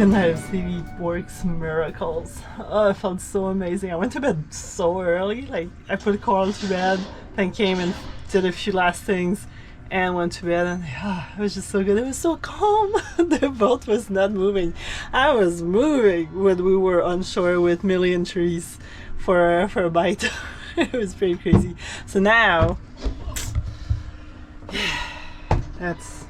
good night of sleep works miracles. Oh, it felt so amazing. I went to bed so early. Like, I put Coral to bed, then came and did a few last things and went to bed, and it was just so good. It was so calm. The boat was not moving. I was moving when we were on shore with million trees for a bite. It was pretty crazy. So now, that's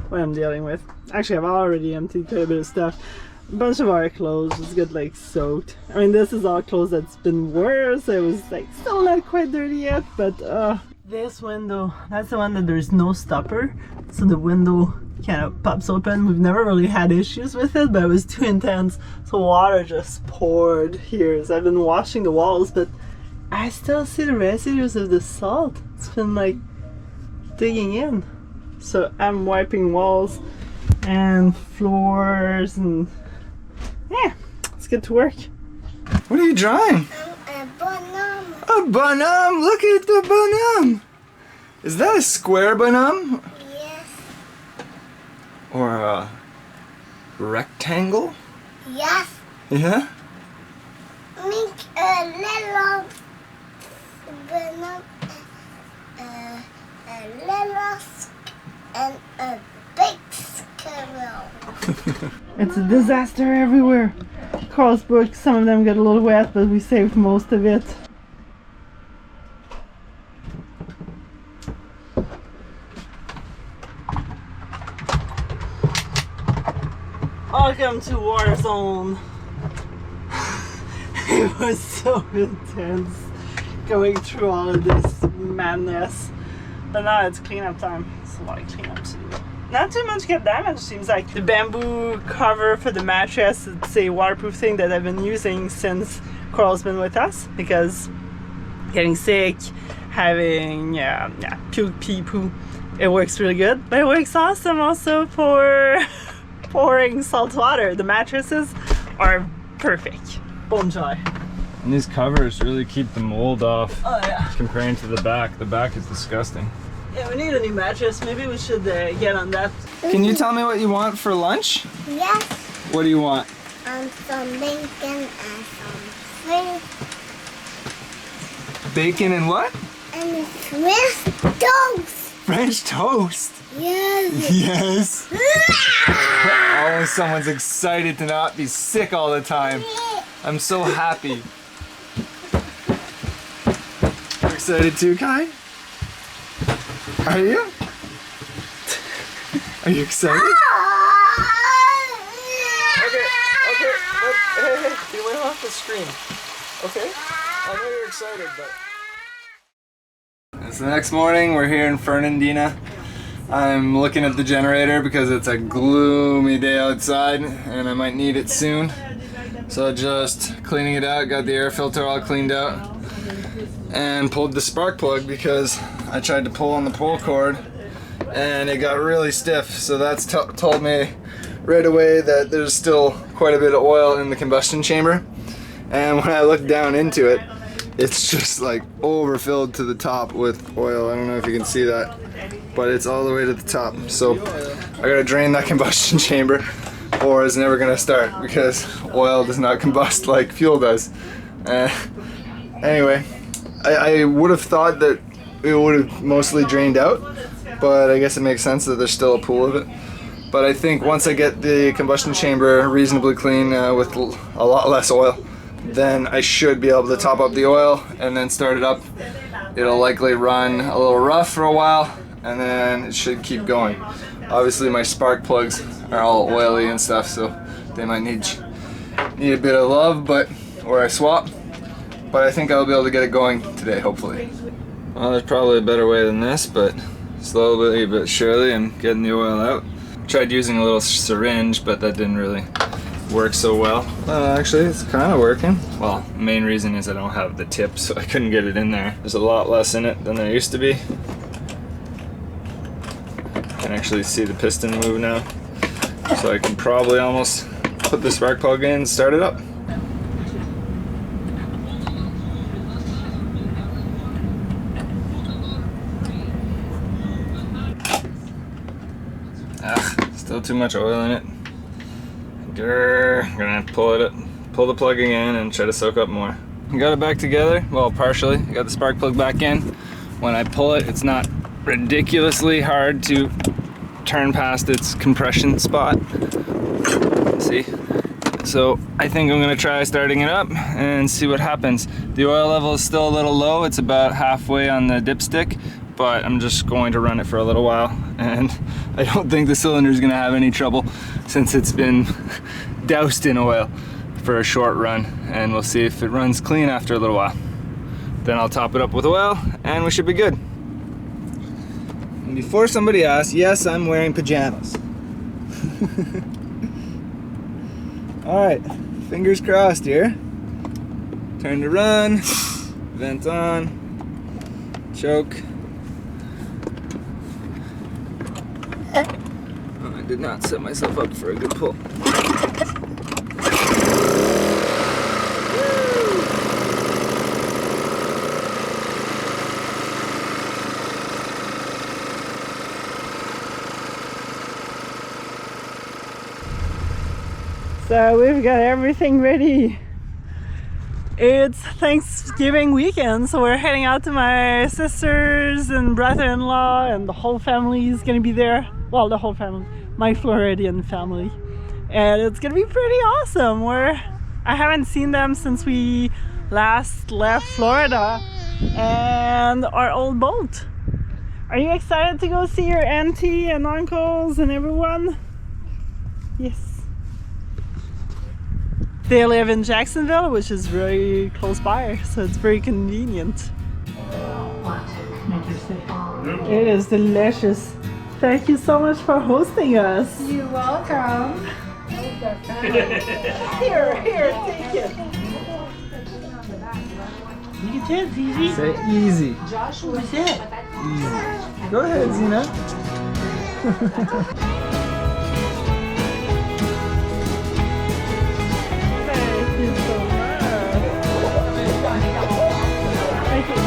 what I'm dealing with. Actually, I've already emptied quite a bit of stuff. A bunch of our clothes just got like soaked. I mean, this is all clothes that's been worse. It was like still not quite dirty yet, but this window, that's the one that there's no stopper, so the window kind of pops open. We've never really had issues with it, but it was too intense, so water just poured here. So I've been washing the walls, but I still see the residues of the salt. It's been like digging in. So I'm wiping walls and floors, and yeah, let's get to work. What are you drawing? A bonhomme. A bonhomme! Look at the bonhomme! Is that a square bonhomme? Yes. Or a rectangle? Yes. Yeah? Make a little bonhomme, a little and a big squirrel. It's a disaster everywhere. Carl's book, some of them got a little wet, but we saved most of it. Welcome to Warzone. It was so intense going through all of this madness. But now it's cleanup time. It's a lot of cleanup to do. Not too much get damaged, seems like. The bamboo cover for the mattress, it's a waterproof thing that I've been using since Coral's been with us, because getting sick, having puke, pee, poo, it works really good. But it works awesome also for pouring salt water. The mattresses are perfect. Bon joy. And these covers really keep the mold off. Oh yeah. Comparing to the back. The back is disgusting. Yeah, we need a new mattress. Maybe we should get on that. Can you tell me what you want for lunch? Yes. What do you want? Some bacon and some fruit. Bacon and what? And French toast. French toast. Yes. Yes. Oh, someone's excited to not be sick all the time. I'm so happy. You're excited too, Kai? Are you? Are you excited? Okay, hey, you went off the screen. Okay? I know you're excited, but... It's the next morning, we're here in Fernandina. I'm looking at the generator because it's a gloomy day outside and I might need it soon. So just cleaning it out, got the air filter all cleaned out, and pulled the spark plug because I tried to pull on the pull cord and it got really stiff. So that's told me right away that there's still quite a bit of oil in the combustion chamber. And when I look down into it, it's just like overfilled to the top with oil. I don't know if you can see that, but it's all the way to the top. So I gotta drain that combustion chamber or it's never gonna start because oil does not combust like fuel does. Anyway, I would have thought that it would have mostly drained out, but I guess it makes sense that there's still a pool of it. But I think once I get the combustion chamber reasonably clean with a lot less oil, then I should be able to top up the oil and then start it up. It'll likely run a little rough for a while and then it should keep going. Obviously my spark plugs are all oily and stuff, so they might need a bit of love, or I swap. But I think I'll be able to get it going today, hopefully. Well, there's probably a better way than this, but slowly but surely I'm getting the oil out. Tried using a little syringe, but that didn't really work so well. Actually, it's kind of working. Well, the main reason is I don't have the tip, so I couldn't get it in there. There's a lot less in it than there used to be. I can actually see the piston move now. So I can probably almost put the spark plug in and start it up. Still too much oil in it. I'm gonna have to pull the plug again and try to soak up more. I got it back together, well, partially. I got the spark plug back in. When I pull it, it's not ridiculously hard to turn past its compression spot. See? So I think I'm gonna try starting it up and see what happens. The oil level is still a little low. It's about halfway on the dipstick, but I'm just going to run it for a little while. And I don't think the cylinder is gonna have any trouble since it's been doused in oil for a short run. And we'll see if it runs clean after a little while. Then I'll top it up with oil and we should be good. And before somebody asks, yes, I'm wearing pajamas. Alright, fingers crossed here. Turn to run, vent on, choke. Oh, I did not set myself up for a good pull. So we've got everything ready. It's Thanksgiving weekend, so we're heading out to my sisters and brother-in-law, and the whole family is gonna be there. Well, the whole family, my Floridian family. And it's gonna be pretty awesome. I haven't seen them since we last left Florida and our old boat. Are you excited to go see your auntie and uncles and everyone? Yes. They live in Jacksonville, which is very close by, so it's very convenient. It is delicious. Thank you so much for hosting us. You're welcome. Here, take it. You can taste easy. Say easy. What's it? Easy. Go ahead, Zena. Thank you so much.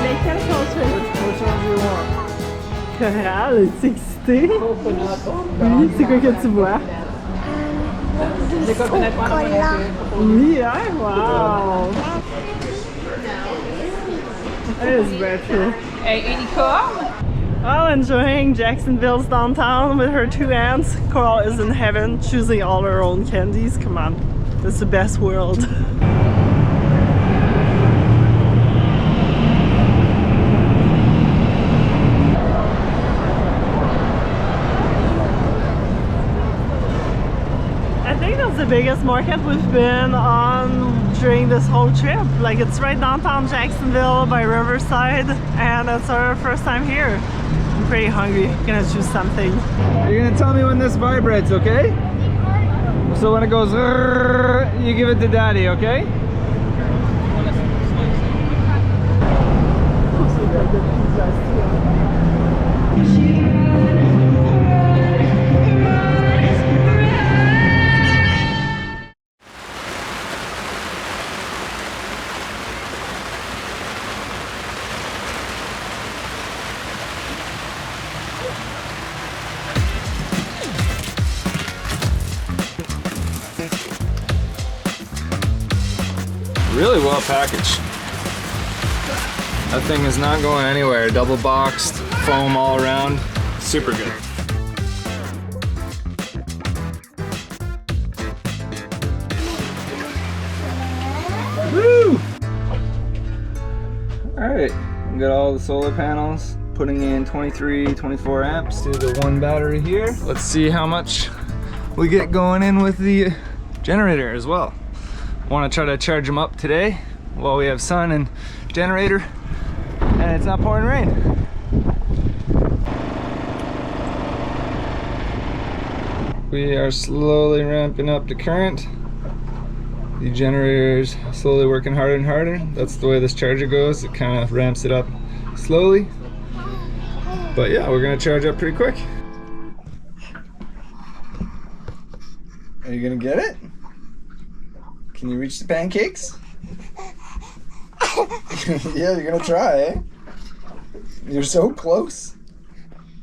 Lesquels sont Which ones do you want? Coral, es-tu excité? Oui, c'est quoi que tu bois? Oui, hein? Wow! That is retro. Any corn? While enjoying Jacksonville's downtown with her two aunts, Coral is in heaven choosing all her own candies. Come on, that's the best world. I think that's the biggest market we've been on during this whole trip. Like, it's right downtown Jacksonville by Riverside, and it's our first time here. I'm pretty hungry. I'm gonna choose something. You're gonna tell me when this vibrates, okay? So when it goes, you give it to Daddy, okay? Really well packaged. That thing is not going anywhere. Double boxed, foam all around. Super good. Woo! Alright, we got all the solar panels, putting in 23, 24 amps to the one battery here. Let's see how much we get going in with the generator as well. Want to try to charge them up today while we have sun and generator and it's not pouring rain. We are slowly ramping up the current. The generator is slowly working harder and harder. That's the way this charger goes. It kind of ramps it up slowly. But yeah, we're gonna charge up pretty quick. Are you gonna get it? Can you reach the pancakes? Yeah, you're gonna try, eh? You're so close.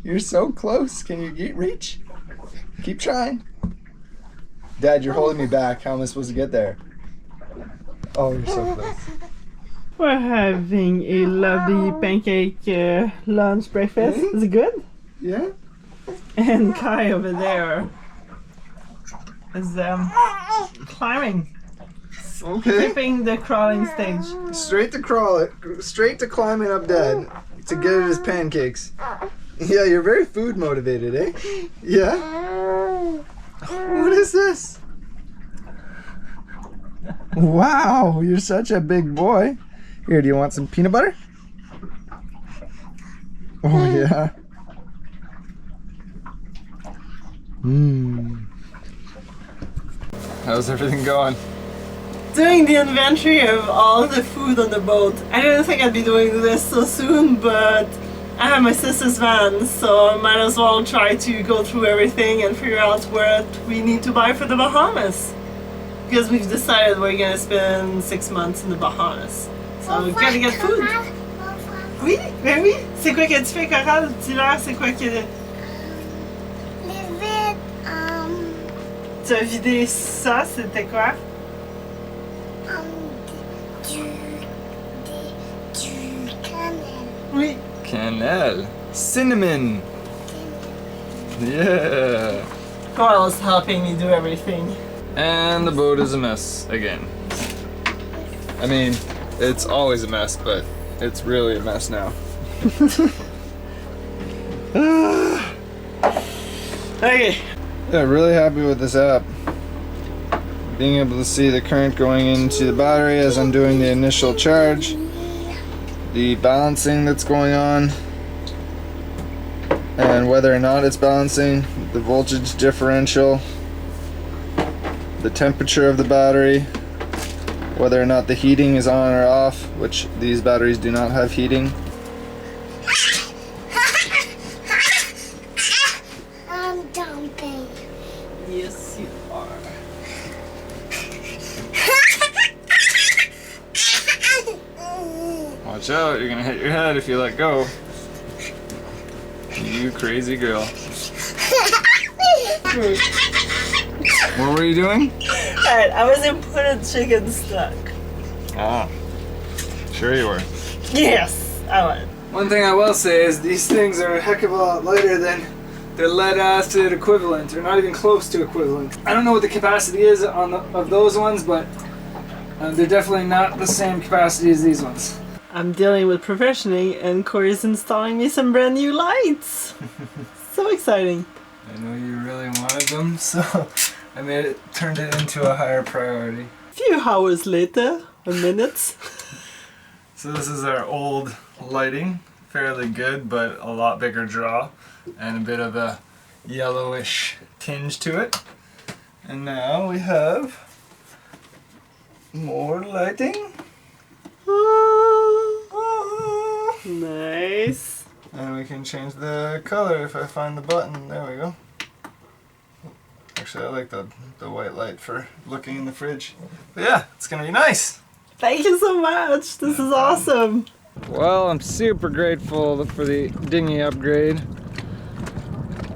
You're so close. Can you reach? Keep trying. Dad, you're holding me back. How am I supposed to get there? Oh, you're so close. We're having a lovely pancake lunch breakfast. Is it good? Yeah? And Kai over there is climbing. Okay. Skipping the crawling stage. Straight to climbing up Dad to get at his pancakes. Yeah, you're very food motivated, eh? Yeah? What is this? Wow, you're such a big boy. Here, do you want some peanut butter? Oh, yeah. Mmm. How's everything going? Doing the inventory of all the food on the boat. I didn't think I'd be doing this so soon, but I have my sister's van, so I might as well try to go through everything and figure out what we need to buy for the Bahamas. Because we've decided we're gonna spend 6 months in the Bahamas. So we gotta get food. Oui, ben oui. C'est quoi que tu fais, Coral? Dis-leur, c'est quoi que... Tu as vidé ça, c'était quoi? Du cannelle. Oui. Cannelle. Cinnamon. Yeah. Coral is helping me do everything. And the boat is a mess again. I mean, it's always a mess, but it's really a mess now. Okay. Yeah, really happy with this app. Being able to see the current going into the battery as I'm doing the initial charge, the balancing that's going on, and whether or not it's balancing, the voltage differential, the temperature of the battery, whether or not the heating is on or off, which these batteries do not have heating. I'm dumping. Yes, you are. Watch out, you're gonna hit your head if you let go. You crazy girl. What were you doing? Alright, I was in pudding chicken stock. Ah, sure you were. Yes, I was. One thing I will say is these things are a heck of a lot lighter than their lead acid equivalent, or not even close to equivalent. I don't know what the capacity is of those ones, but they're definitely not the same capacity as these ones. I'm dealing with professioning and Corey's installing me some brand new lights. So exciting. I know you really wanted them, so I turned it into a higher priority. A few hours later, or minutes. So this is our old lighting, fairly good, but a lot bigger draw, and a bit of a yellowish tinge to it. And now we have more lighting. Nice. And we can change the color if I find the button. There we go. Actually, I like the white light for looking in the fridge. But yeah, it's gonna be nice. Thank you so much. This is awesome. Well, I'm super grateful for the dinghy upgrade.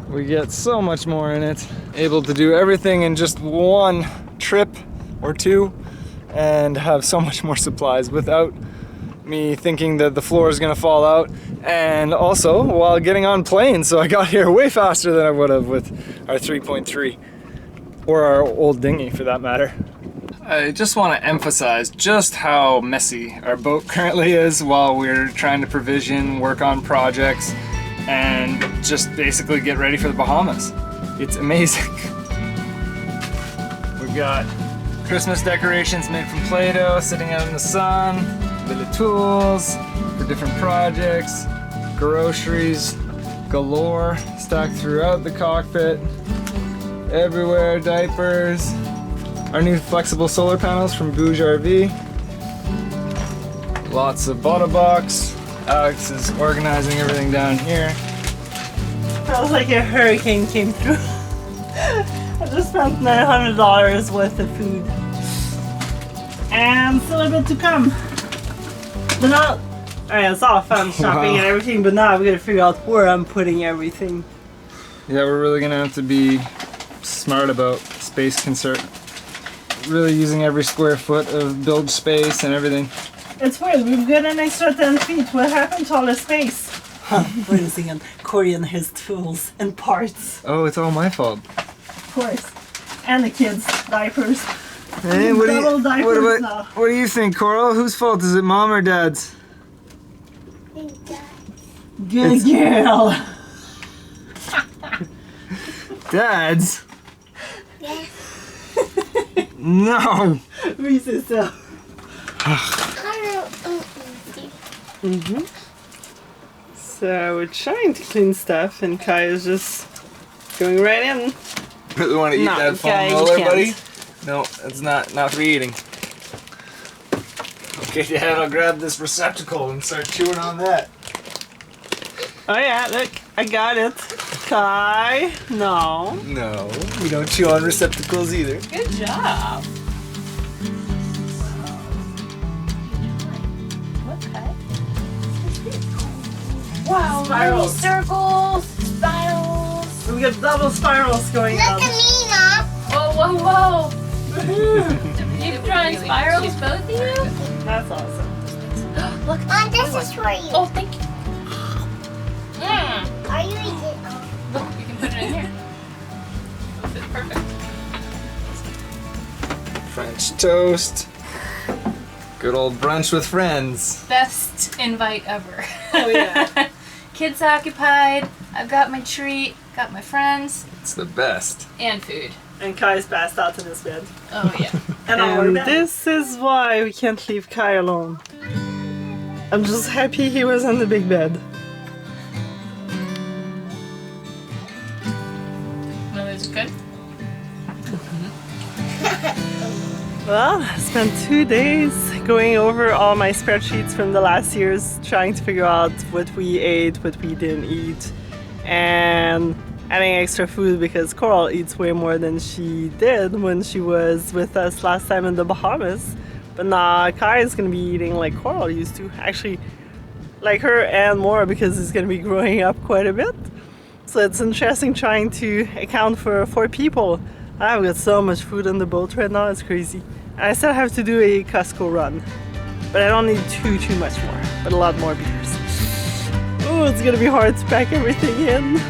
We get so much more in it. Able to do everything in just one trip or two and have so much more supplies without me thinking that the floor is gonna fall out, and also while getting on planes, so I got here way faster than I would have with our 3.3 or our old dinghy for that matter. I just want to emphasize just how messy our boat currently is while we're trying to provision, work on projects, and just basically get ready for the Bahamas. It's amazing. We've got Christmas decorations made from Play-Doh sitting out in the sun, a bit of tools for different projects, groceries galore stacked throughout the cockpit, everywhere, diapers, our new flexible solar panels from BougeRV, lots of bottle box. Alex is organizing everything down here. Feels like a hurricane came through. I just spent $900 worth of food. And still a bit to come. But now, it's all fun shopping and everything, but now I've got to figure out where I'm putting everything. Yeah, we're really gonna have to be smart about space concern. Really using every square foot of build space and everything. It's weird, we've got an extra 10 feet. What happened to all the space? Wait a second. Corey and his tools and parts. Oh, it's all my fault. Of course. And the kids' diapers. Hey, what do you think, Coral? Whose fault is it, Mom or Dad's? Good girl. Dad's? Yeah. No. We say so. Mm-hmm. So we're trying to clean stuff, and Kai is just going right in. Really want to eat No, that foam okay, you roller, can't. buddy? No, it's not for eating. Okay, Dad, I'll grab this receptacle and start chewing on that. Oh yeah, look, I got it. Kai, no. No, we don't chew on receptacles either. Good job. Okay. Wow, Spirals. circles, spirals. We got double spirals going Look on. at me, Mom. Whoa, whoa, whoa. You've drawn spirals, both of you? That's awesome. Look. Mom, this is for you. Oh, thank you. Are you eating it? Look, you can put it in here. That'll fit perfect. French toast. Good old brunch with friends. Best invite ever. Oh yeah. Kids occupied. I've got my treat. Got my friends It's the best. and food. And Kai's passed out in his bed. Oh yeah. And this is why we can't leave Kai alone. I'm just happy he was on the big bed. Well, is it good? Well, I spent 2 days going over all my spreadsheets from the last years, trying to figure out what we ate, what we didn't eat, and adding extra food because Coral eats way more than she did when she was with us last time in the Bahamas. But now Kai is going to be eating like Coral used to, actually like her and more because he's going to be growing up quite a bit. So it's interesting trying to account for 4 people. I've got so much food on the boat right now, it's crazy. And I still have to do a Costco run. But I don't need too much more, but a lot more beers. Oh, it's gonna be hard to pack everything in.